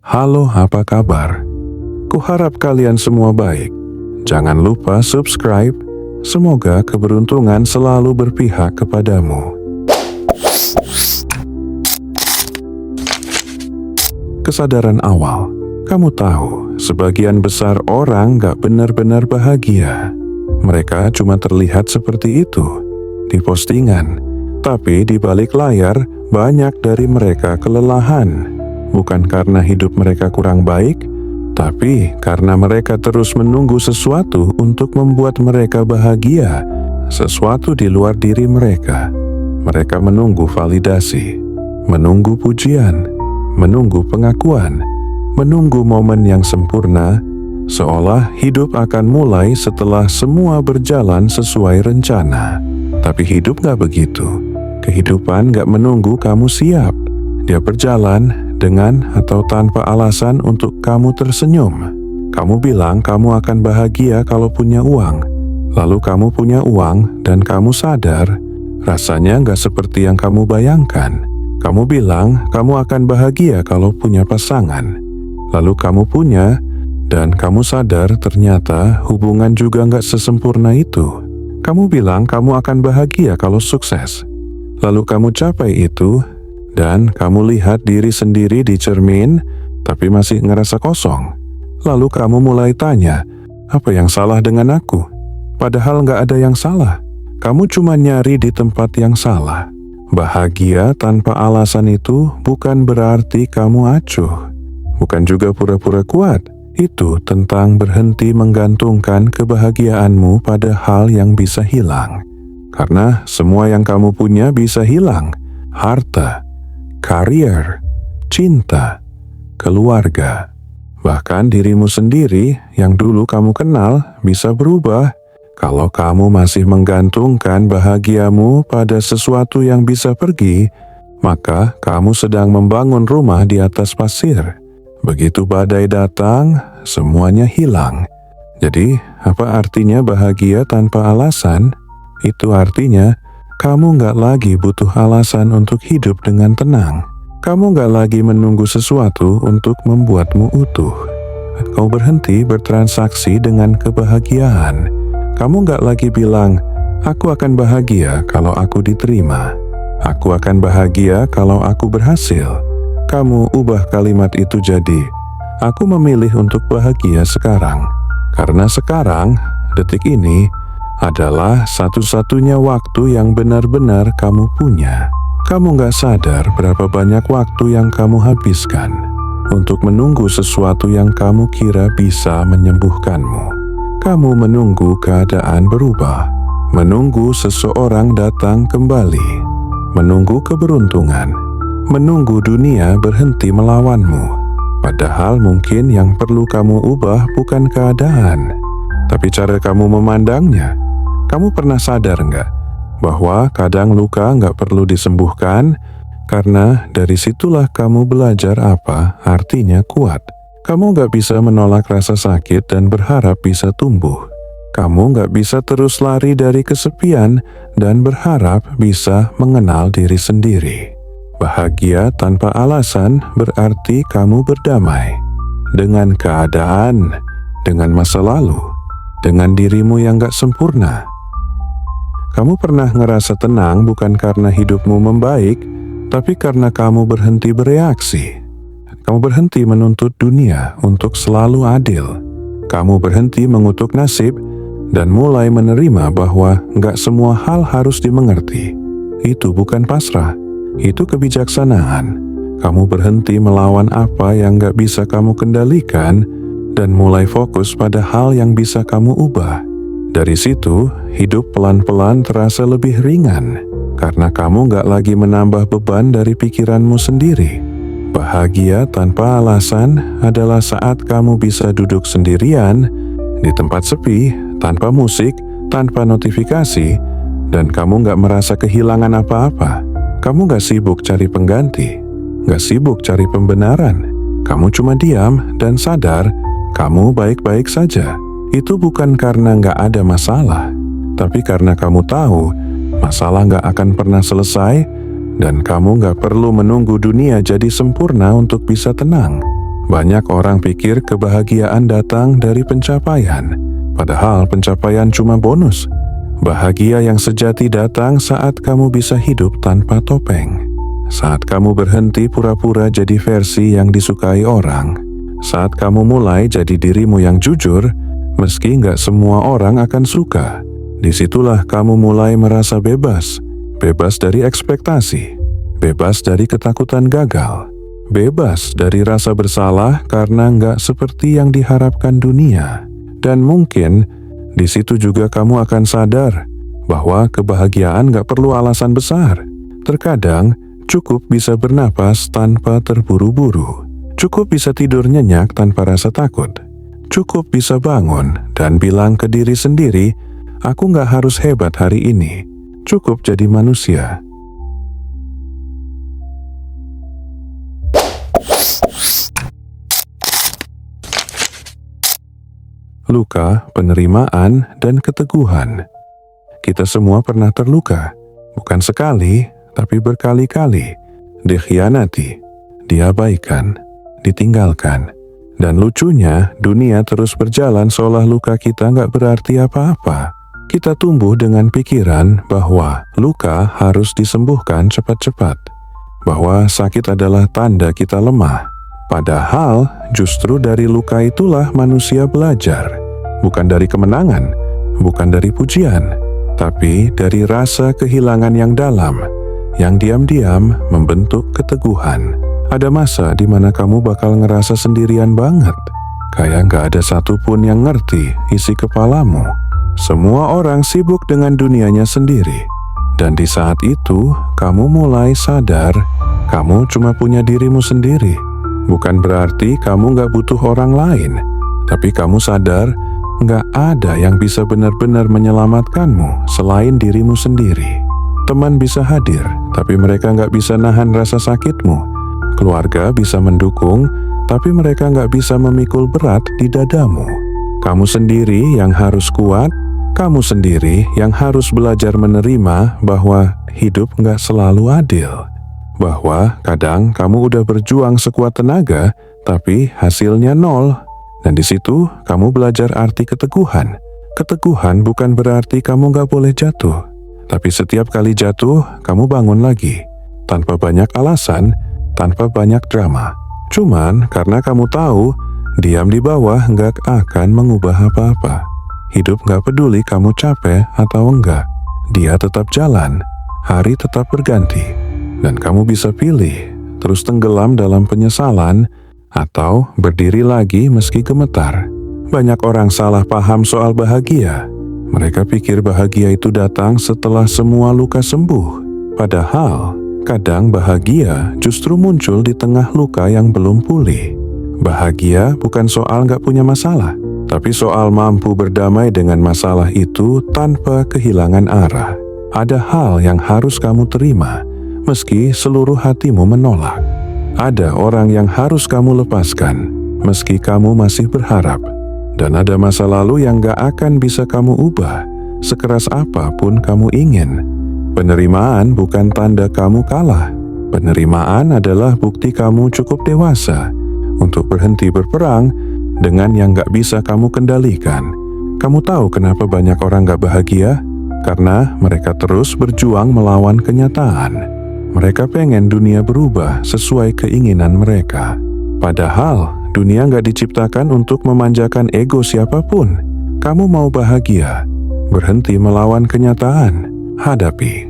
Halo, apa kabar? Kuharap kalian semua baik. Jangan lupa subscribe. Semoga keberuntungan selalu berpihak kepadamu. Kesadaran awal. Kamu tahu, sebagian besar orang gak benar-benar bahagia. Mereka cuma terlihat seperti itu di postingan, tapi di balik layar banyak dari mereka kelelahan. Bukan karena hidup mereka kurang baik, tapi karena mereka terus menunggu sesuatu untuk membuat mereka bahagia, sesuatu di luar diri mereka. Mereka menunggu validasi, menunggu pujian, menunggu pengakuan, menunggu momen yang sempurna, seolah hidup akan mulai setelah semua berjalan sesuai rencana. Tapi hidup gak begitu. Kehidupan gak menunggu kamu siap. Dia berjalan dengan atau tanpa alasan untuk kamu tersenyum. Kamu bilang kamu akan bahagia kalau punya uang. Lalu kamu punya uang dan kamu sadar rasanya gak seperti yang kamu bayangkan. Kamu bilang kamu akan bahagia kalau punya pasangan. Lalu kamu punya dan kamu sadar ternyata hubungan juga gak sesempurna itu. Kamu bilang kamu akan bahagia kalau sukses. Lalu kamu capai itu dan kamu lihat diri sendiri di cermin, tapi masih ngerasa kosong. Lalu kamu mulai tanya, apa yang salah dengan aku? Padahal gak ada yang salah. Kamu cuma nyari di tempat yang salah. Bahagia tanpa alasan itu bukan berarti kamu acuh. Bukan juga pura-pura kuat. Itu tentang berhenti menggantungkan kebahagiaanmu pada hal yang bisa hilang. Karena semua yang kamu punya bisa hilang. Harta, karier, cinta, keluarga, bahkan dirimu sendiri yang dulu kamu kenal bisa berubah. Kalau kamu masih menggantungkan bahagiamu pada sesuatu yang bisa pergi, maka kamu sedang membangun rumah di atas pasir. Begitu badai datang, semuanya hilang. Jadi, apa artinya bahagia tanpa alasan? Itu artinya kamu gak lagi butuh alasan untuk hidup dengan tenang. Kamu gak lagi menunggu sesuatu untuk membuatmu utuh. Kau berhenti bertransaksi dengan kebahagiaan. Kamu gak lagi bilang, aku akan bahagia kalau aku diterima. Aku akan bahagia kalau aku berhasil. Kamu ubah kalimat itu jadi, aku memilih untuk bahagia sekarang. Karena sekarang, detik ini, adalah satu-satunya waktu yang benar-benar kamu punya. Kamu gak sadar berapa banyak waktu yang kamu habiskan untuk menunggu sesuatu yang kamu kira bisa menyembuhkanmu. Kamu menunggu keadaan berubah, menunggu seseorang datang kembali, menunggu keberuntungan, menunggu dunia berhenti melawanmu. Padahal mungkin yang perlu kamu ubah bukan keadaan, tapi cara kamu memandangnya. Kamu pernah sadar nggak bahwa kadang luka nggak perlu disembuhkan, karena dari situlah kamu belajar apa artinya kuat. Kamu nggak bisa menolak rasa sakit dan berharap bisa tumbuh. Kamu nggak bisa terus lari dari kesepian dan berharap bisa mengenal diri sendiri. Bahagia tanpa alasan berarti kamu berdamai dengan keadaan, dengan masa lalu, dengan dirimu yang gak sempurna. Kamu pernah ngerasa tenang bukan karena hidupmu membaik, tapi karena kamu berhenti bereaksi. Kamu berhenti menuntut dunia untuk selalu adil. Kamu berhenti mengutuk nasib dan mulai menerima bahwa gak semua hal harus dimengerti. Itu bukan pasrah. Itu kebijaksanaan. Kamu berhenti melawan apa yang gak bisa kamu kendalikan dan mulai fokus pada hal yang bisa kamu ubah. Dari situ, hidup pelan-pelan terasa lebih ringan karena kamu gak lagi menambah beban dari pikiranmu sendiri. Bahagia tanpa alasan adalah saat kamu bisa duduk sendirian di tempat sepi, tanpa musik, tanpa notifikasi, dan kamu gak merasa kehilangan apa-apa. Kamu gak sibuk cari pengganti, gak sibuk cari pembenaran. Kamu cuma diam dan sadar kamu baik-baik saja. Itu bukan karena gak ada masalah, tapi karena kamu tahu masalah gak akan pernah selesai dan kamu gak perlu menunggu dunia jadi sempurna untuk bisa tenang. Banyak orang pikir kebahagiaan datang dari pencapaian, padahal pencapaian cuma bonus. Bahagia yang sejati datang saat kamu bisa hidup tanpa topeng. Saat kamu berhenti pura-pura jadi versi yang disukai orang. Saat kamu mulai jadi dirimu yang jujur, meski nggak semua orang akan suka. Disitulah kamu mulai merasa bebas. Bebas dari ekspektasi. Bebas dari ketakutan gagal. Bebas dari rasa bersalah karena nggak seperti yang diharapkan dunia. Dan mungkin di situ juga kamu akan sadar bahwa kebahagiaan nggak perlu alasan besar. Terkadang cukup bisa bernapas tanpa terburu-buru. Cukup bisa tidur nyenyak tanpa rasa takut. Cukup bisa bangun dan bilang ke diri sendiri, aku nggak harus hebat hari ini. Cukup jadi manusia. Luka, penerimaan, dan keteguhan. Kita semua pernah terluka, bukan sekali, tapi berkali-kali. Dikhianati, diabaikan, ditinggalkan. Dan lucunya, dunia terus berjalan seolah luka kita nggak berarti apa-apa. Kita tumbuh dengan pikiran bahwa luka harus disembuhkan cepat-cepat. Bahwa sakit adalah tanda kita lemah. Padahal justru dari luka itulah manusia belajar. Bukan dari kemenangan, bukan dari pujian, tapi dari rasa kehilangan yang dalam, yang diam-diam membentuk keteguhan. Ada masa di mana kamu bakal ngerasa sendirian banget, kayak nggak ada satupun yang ngerti isi kepalamu. Semua orang sibuk dengan dunianya sendiri, dan di saat itu kamu mulai sadar kamu cuma punya dirimu sendiri. Bukan berarti kamu nggak butuh orang lain, tapi kamu sadar nggak ada yang bisa benar-benar menyelamatkanmu selain dirimu sendiri. Teman bisa hadir, tapi mereka nggak bisa nahan rasa sakitmu. Keluarga bisa mendukung, tapi mereka nggak bisa memikul berat di dadamu. Kamu sendiri yang harus kuat, kamu sendiri yang harus belajar menerima bahwa hidup nggak selalu adil. Bahwa kadang kamu udah berjuang sekuat tenaga, tapi hasilnya nol. Dan di situ kamu belajar arti keteguhan. Keteguhan bukan berarti kamu nggak boleh jatuh, tapi setiap kali jatuh, kamu bangun lagi. Tanpa banyak alasan, tanpa banyak drama. Cuman karena kamu tahu, diam di bawah nggak akan mengubah apa-apa. Hidup nggak peduli kamu capek atau enggak. Dia tetap jalan, hari tetap berganti. Dan kamu bisa pilih, terus tenggelam dalam penyesalan, atau berdiri lagi meski gemetar. Banyak orang salah paham soal bahagia. Mereka pikir bahagia itu datang setelah semua luka sembuh. Padahal kadang bahagia justru muncul di tengah luka yang belum pulih. Bahagia bukan soal nggak punya masalah, tapi soal mampu berdamai dengan masalah itu tanpa kehilangan arah. Ada hal yang harus kamu terima, meski seluruh hatimu menolak. Ada orang yang harus kamu lepaskan, meski kamu masih berharap. Dan ada masa lalu yang gak akan bisa kamu ubah, sekeras apapun kamu ingin. Penerimaan bukan tanda kamu kalah. Penerimaan adalah bukti kamu cukup dewasa untuk berhenti berperang dengan yang gak bisa kamu kendalikan. Kamu tahu kenapa banyak orang gak bahagia? Karena mereka terus berjuang melawan kenyataan. Mereka pengen dunia berubah sesuai keinginan mereka. Padahal dunia nggak diciptakan untuk memanjakan ego siapapun. Kamu mau bahagia, berhenti melawan kenyataan, hadapi,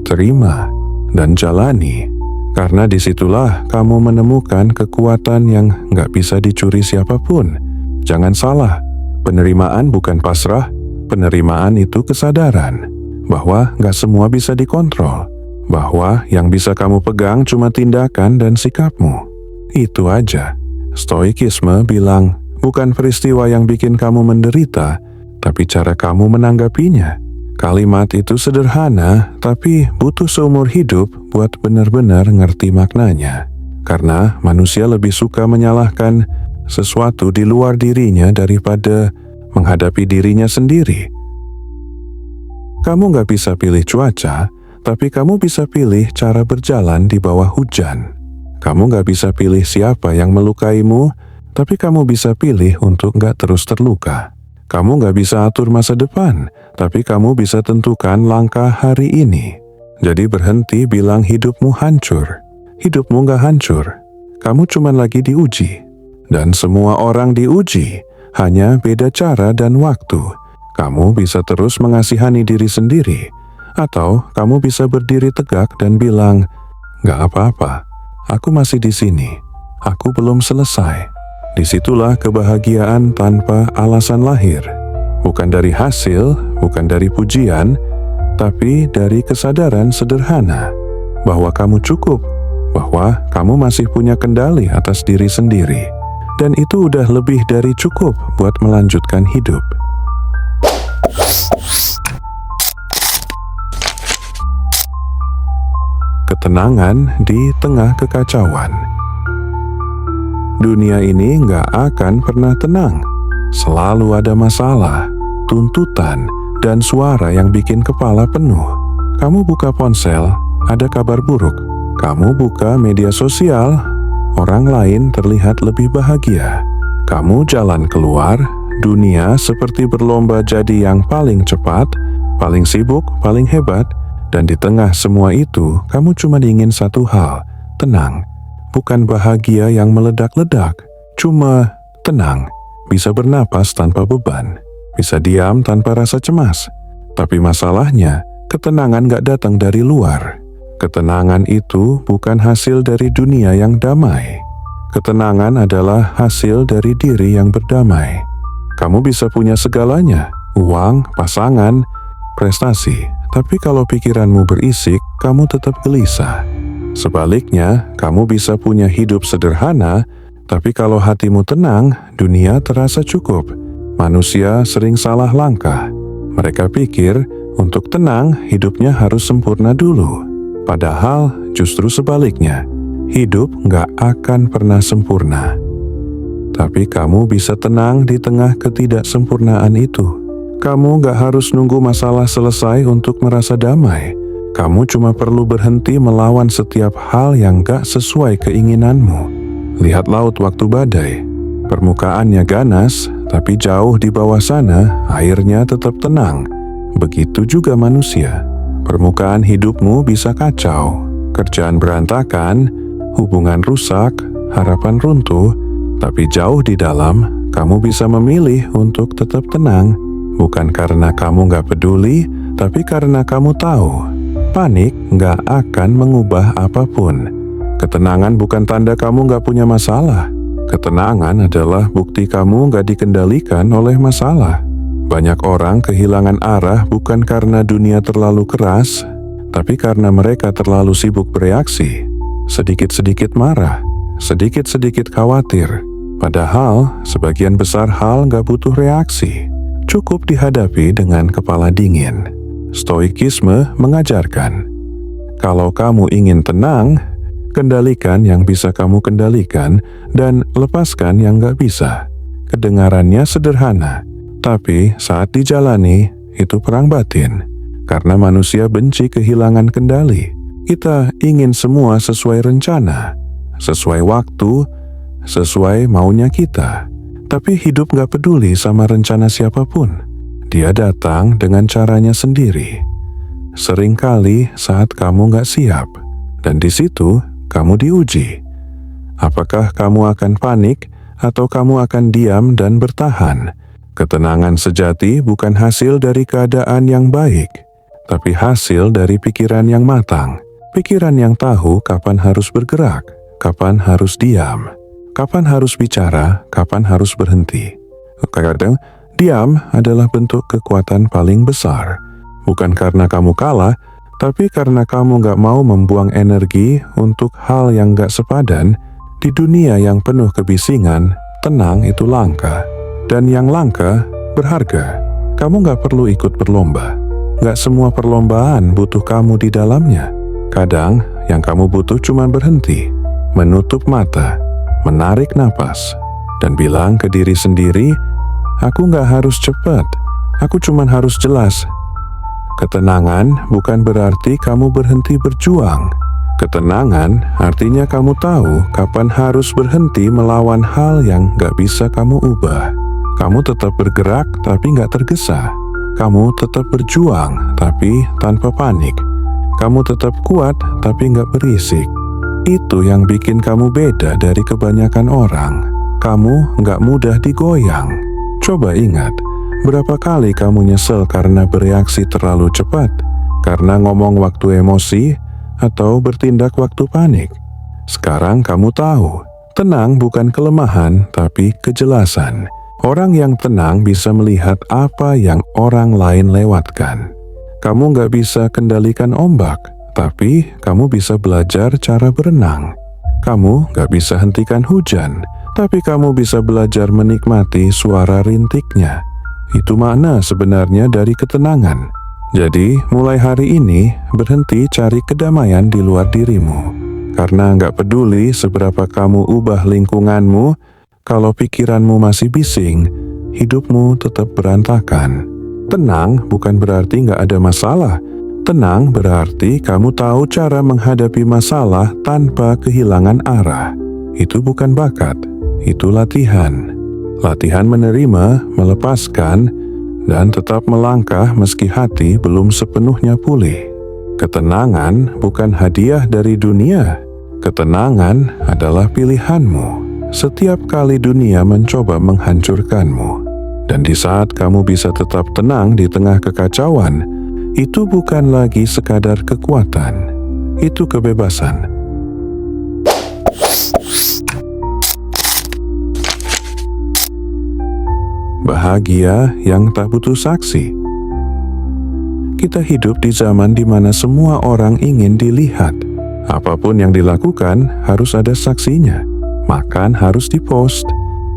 terima, dan jalani. Karena disitulah kamu menemukan kekuatan yang nggak bisa dicuri siapapun. Jangan salah, penerimaan bukan pasrah. Penerimaan itu kesadaran bahwa nggak semua bisa dikontrol. Bahwa yang bisa kamu pegang cuma tindakan dan sikapmu. Itu aja. Stoikisme bilang, bukan peristiwa yang bikin kamu menderita, tapi cara kamu menanggapinya. Kalimat itu sederhana, tapi butuh seumur hidup buat benar-benar ngerti maknanya. Karena manusia lebih suka menyalahkan sesuatu di luar dirinya daripada menghadapi dirinya sendiri. Kamu gak bisa pilih cuaca, tapi kamu bisa pilih cara berjalan di bawah hujan. Kamu gak bisa pilih siapa yang melukaimu, Tapi kamu bisa pilih untuk nggak terus terluka. Kamu nggak bisa atur masa depan, tapi kamu bisa tentukan langkah hari ini. Jadi berhenti bilang hidupmu hancur. Hidupmu nggak hancur. Kamu cuma lagi diuji. Dan semua orang diuji, hanya beda cara dan waktu. Kamu bisa terus mengasihani diri sendiri, atau kamu bisa berdiri tegak dan bilang, "Nggak apa-apa, aku masih di sini. Aku belum selesai." Disitulah kebahagiaan tanpa alasan lahir. Bukan dari hasil, bukan dari pujian, tapi dari kesadaran sederhana bahwa kamu cukup, bahwa kamu masih punya kendali atas diri sendiri. Dan itu udah lebih dari cukup buat melanjutkan hidup. Ketenangan di tengah kekacauan. Dunia ini nggak akan pernah tenang. Selalu ada masalah, tuntutan, dan suara yang bikin kepala penuh. Kamu buka ponsel, ada kabar buruk. Kamu buka media sosial, orang lain terlihat lebih bahagia. Kamu jalan keluar, dunia seperti berlomba jadi yang paling cepat, paling sibuk, paling hebat, dan di tengah semua itu, kamu cuma ingin satu hal, tenang. Bukan bahagia yang meledak-ledak, cuma tenang, bisa bernapas tanpa beban, bisa diam tanpa rasa cemas. Tapi masalahnya, ketenangan gak datang dari luar. Ketenangan itu bukan hasil dari dunia yang damai. Ketenangan adalah hasil dari diri yang berdamai. Kamu bisa punya segalanya, uang, pasangan, prestasi, tapi kalau pikiranmu berisik, kamu tetap gelisah. Sebaliknya, kamu bisa punya hidup sederhana, tapi kalau hatimu tenang, dunia terasa cukup. Manusia sering salah langkah. Mereka pikir, untuk tenang, hidupnya harus sempurna dulu. Padahal, justru sebaliknya, hidup nggak akan pernah sempurna. Tapi kamu bisa tenang di tengah ketidaksempurnaan itu. Kamu nggak harus nunggu masalah selesai untuk merasa damai. Kamu cuma perlu berhenti melawan setiap hal yang gak sesuai keinginanmu. Lihat laut waktu badai. Permukaannya ganas, tapi jauh di bawah sana, airnya tetap tenang. Begitu juga manusia. Permukaan hidupmu bisa kacau, kerjaan berantakan, hubungan rusak, harapan runtuh, tapi jauh di dalam, kamu bisa memilih untuk tetap tenang. Bukan karena kamu gak peduli, tapi karena kamu tahu. Panik nggak akan mengubah apapun. Ketenangan bukan tanda kamu nggak punya masalah. Ketenangan adalah bukti kamu nggak dikendalikan oleh masalah. Banyak orang kehilangan arah bukan karena dunia terlalu keras, tapi karena mereka terlalu sibuk bereaksi. Sedikit-sedikit marah, sedikit-sedikit khawatir. Padahal sebagian besar hal nggak butuh reaksi. Cukup dihadapi dengan kepala dingin. Stoikisme mengajarkan, kalau kamu ingin tenang, kendalikan yang bisa kamu kendalikan dan lepaskan yang gak bisa. Kedengarannya sederhana, tapi saat dijalani, itu perang batin. Karena manusia benci kehilangan kendali. Kita ingin semua sesuai rencana, sesuai waktu, sesuai maunya kita. Tapi hidup gak peduli sama rencana siapapun. Dia datang dengan caranya sendiri. Seringkali saat kamu gak siap, dan di situ kamu diuji. Apakah kamu akan panik atau kamu akan diam dan bertahan? Ketenangan sejati bukan hasil dari keadaan yang baik, tapi hasil dari pikiran yang matang. Pikiran yang tahu kapan harus bergerak, kapan harus diam, kapan harus bicara, kapan harus berhenti. Kadang diam adalah bentuk kekuatan paling besar. Bukan karena kamu kalah, tapi karena kamu gak mau membuang energi untuk hal yang gak sepadan. Di dunia yang penuh kebisingan, tenang itu langka. Dan yang langka, berharga. Kamu gak perlu ikut berlomba. Gak semua perlombaan butuh kamu di dalamnya. Kadang, yang kamu butuh cuma berhenti, menutup mata, menarik napas, dan bilang ke diri sendiri, aku gak harus cepat, aku cuma harus jelas. Ketenangan bukan berarti kamu berhenti berjuang. Ketenangan artinya kamu tahu kapan harus berhenti melawan hal yang gak bisa kamu ubah. Kamu tetap bergerak tapi gak tergesa. Kamu tetap berjuang tapi tanpa panik. Kamu tetap kuat tapi gak berisik. Itu yang bikin kamu beda dari kebanyakan orang. Kamu gak mudah digoyang. Coba ingat, berapa kali kamu nyesel karena bereaksi terlalu cepat, karena ngomong waktu emosi, atau bertindak waktu panik. Sekarang kamu tahu, tenang bukan kelemahan tapi kejelasan. Orang yang tenang bisa melihat apa yang orang lain lewatkan. Kamu gak bisa kendalikan ombak, tapi kamu bisa belajar cara berenang. Kamu gak bisa hentikan hujan, tapi kamu bisa belajar menikmati suara rintiknya. Itu makna sebenarnya dari ketenangan. Jadi, mulai hari ini, berhenti cari kedamaian di luar dirimu. Karena nggak peduli seberapa kamu ubah lingkunganmu, kalau pikiranmu masih bising, hidupmu tetap berantakan. Tenang bukan berarti nggak ada masalah. Tenang berarti kamu tahu cara menghadapi masalah tanpa kehilangan arah. Itu bukan bakat, itu latihan. Latihan menerima, melepaskan, dan tetap melangkah meski hati belum sepenuhnya pulih. Ketenangan bukan hadiah dari dunia. Ketenangan adalah pilihanmu. Setiap kali dunia mencoba menghancurkanmu. Dan di saat kamu bisa tetap tenang di tengah kekacauan, itu bukan lagi sekadar kekuatan. Itu kebebasan. Bahagia yang tak butuh saksi. Kita hidup di zaman di mana semua orang ingin dilihat. Apapun yang dilakukan harus ada saksinya. Makan harus dipost,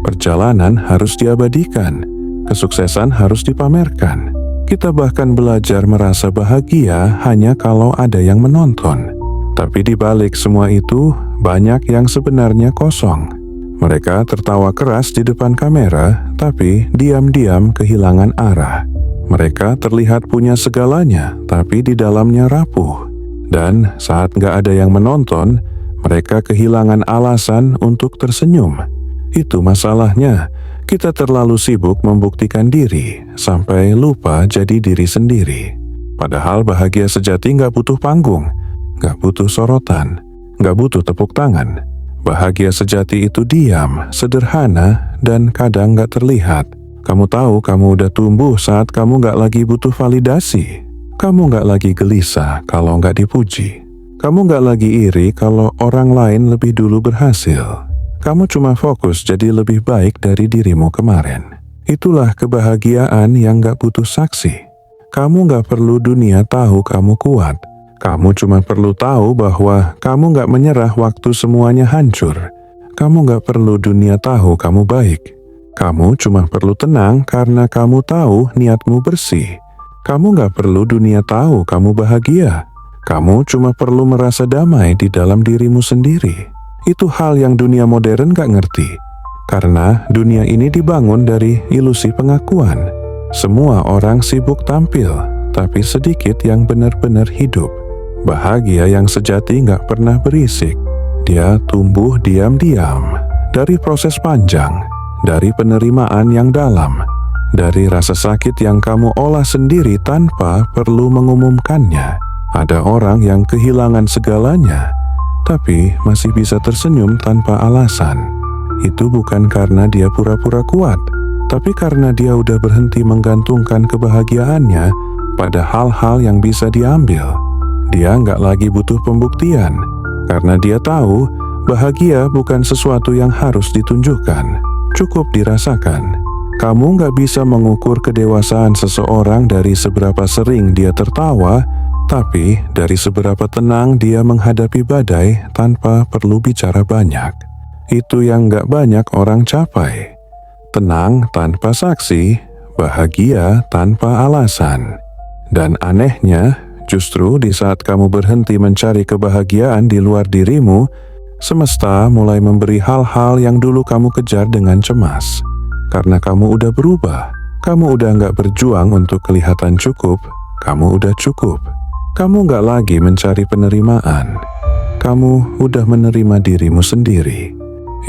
perjalanan harus diabadikan, kesuksesan harus dipamerkan. Kita bahkan belajar merasa bahagia hanya kalau ada yang menonton. Tapi di balik semua itu, banyak yang sebenarnya kosong. Mereka tertawa keras di depan kamera, tapi diam-diam kehilangan arah. Mereka terlihat punya segalanya, tapi di dalamnya rapuh. Dan saat gak ada yang menonton, mereka kehilangan alasan untuk tersenyum. Itu masalahnya, kita terlalu sibuk membuktikan diri, sampai lupa jadi diri sendiri. Padahal bahagia sejati gak butuh panggung, gak butuh sorotan, gak butuh tepuk tangan. Bahagia sejati itu diam, sederhana, dan kadang gak terlihat. Kamu tahu kamu udah tumbuh saat kamu gak lagi butuh validasi. Kamu gak lagi gelisah kalau gak dipuji. Kamu gak lagi iri kalau orang lain lebih dulu berhasil. Kamu cuma fokus jadi lebih baik dari dirimu kemarin. Itulah kebahagiaan yang gak butuh saksi. Kamu gak perlu dunia tahu kamu kuat. Kamu cuma perlu tahu bahwa kamu gak menyerah waktu semuanya hancur. Kamu gak perlu dunia tahu kamu baik. Kamu cuma perlu tenang karena kamu tahu niatmu bersih. Kamu gak perlu dunia tahu kamu bahagia. Kamu cuma perlu merasa damai di dalam dirimu sendiri. Itu hal yang dunia modern gak ngerti. Karena dunia ini dibangun dari ilusi pengakuan. Semua orang sibuk tampil, tapi sedikit yang benar-benar hidup. Bahagia yang sejati gak pernah berisik. Dia tumbuh diam-diam, dari proses panjang, dari penerimaan yang dalam, dari rasa sakit yang kamu olah sendiri tanpa perlu mengumumkannya. Ada orang yang kehilangan segalanya, tapi masih bisa tersenyum tanpa alasan. Itu bukan karena dia pura-pura kuat, tapi karena dia udah berhenti menggantungkan kebahagiaannya pada hal-hal yang bisa diambil. Dia nggak lagi butuh pembuktian, karena dia tahu bahagia bukan sesuatu yang harus ditunjukkan, cukup dirasakan. Kamu nggak bisa mengukur kedewasaan seseorang dari seberapa sering dia tertawa, tapi dari seberapa tenang dia menghadapi badai tanpa perlu bicara banyak. Itu yang nggak banyak orang capai. Tenang tanpa saksi, bahagia tanpa alasan. Dan anehnya, justru di saat kamu berhenti mencari kebahagiaan di luar dirimu, semesta mulai memberi hal-hal yang dulu kamu kejar dengan cemas. Karena kamu udah berubah, kamu udah nggak berjuang untuk kelihatan cukup, kamu udah cukup. Kamu nggak lagi mencari penerimaan. kamu udah menerima dirimu sendiri.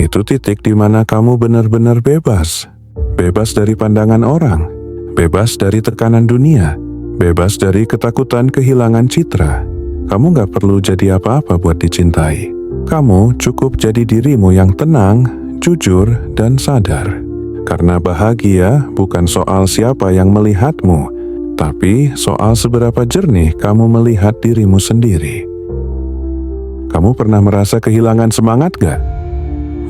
Itu titik di mana kamu benar-benar bebas. Bebas dari pandangan orang, bebas dari tekanan dunia, bebas dari ketakutan kehilangan citra. Kamu gak perlu jadi apa-apa buat dicintai. Kamu cukup jadi dirimu yang tenang, jujur, dan sadar. Karena bahagia bukan soal siapa yang melihatmu, tapi soal seberapa jernih kamu melihat dirimu sendiri. Kamu pernah merasa kehilangan semangat gak?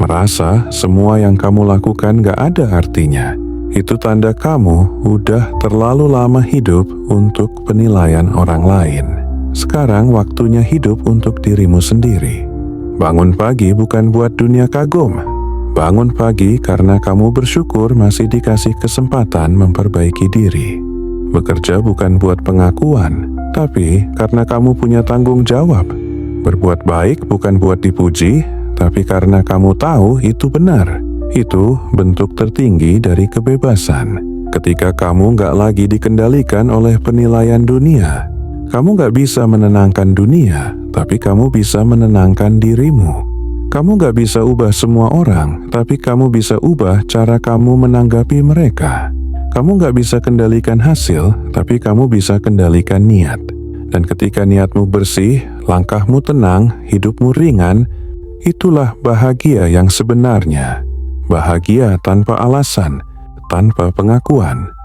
Merasa semua yang kamu lakukan gak ada artinya. Itu tanda kamu udah terlalu lama hidup untuk penilaian orang lain. Sekarang waktunya hidup untuk dirimu sendiri. Bangun pagi bukan buat dunia kagum. Bangun pagi karena kamu bersyukur masih dikasih kesempatan memperbaiki diri. Bekerja bukan buat pengakuan, tapi karena kamu punya tanggung jawab. Berbuat baik bukan buat dipuji, tapi karena kamu tahu itu benar. Itu bentuk tertinggi dari kebebasan. Ketika kamu gak lagi dikendalikan oleh penilaian dunia, kamu gak bisa menenangkan dunia, tapi kamu bisa menenangkan dirimu. Kamu gak bisa ubah semua orang, tapi kamu bisa ubah cara kamu menanggapi mereka. Kamu gak bisa kendalikan hasil, tapi kamu bisa kendalikan niat. Dan ketika niatmu bersih, langkahmu tenang, hidupmu ringan, itulah bahagia yang sebenarnya. Bahagia tanpa alasan, tanpa pengakuan,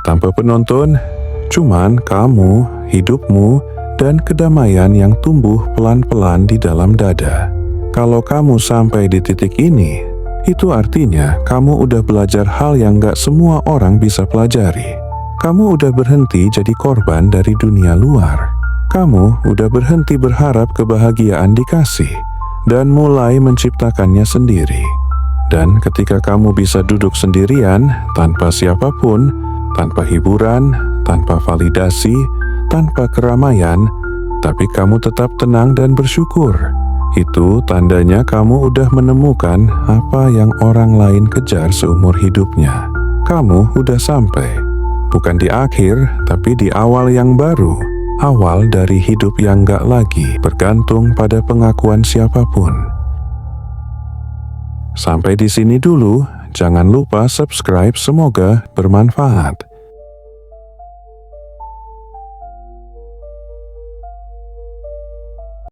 tanpa penonton, cuman kamu, hidupmu, dan kedamaian yang tumbuh pelan-pelan di dalam dada. Kalau kamu sampai di titik ini, itu artinya kamu udah belajar hal yang gak semua orang bisa pelajari. Kamu udah berhenti jadi korban dari dunia luar. Kamu udah berhenti berharap kebahagiaan dikasih, dan mulai menciptakannya sendiri. Dan ketika kamu bisa duduk sendirian, tanpa siapapun, tanpa hiburan, tanpa validasi, tanpa keramaian, tapi kamu tetap tenang dan bersyukur, itu tandanya kamu udah menemukan apa yang orang lain kejar seumur hidupnya. Kamu udah sampai, bukan di akhir, tapi di awal yang baru. Awal dari hidup yang gak lagi bergantung pada pengakuan siapapun. Sampai di sini dulu, jangan lupa subscribe, semoga bermanfaat.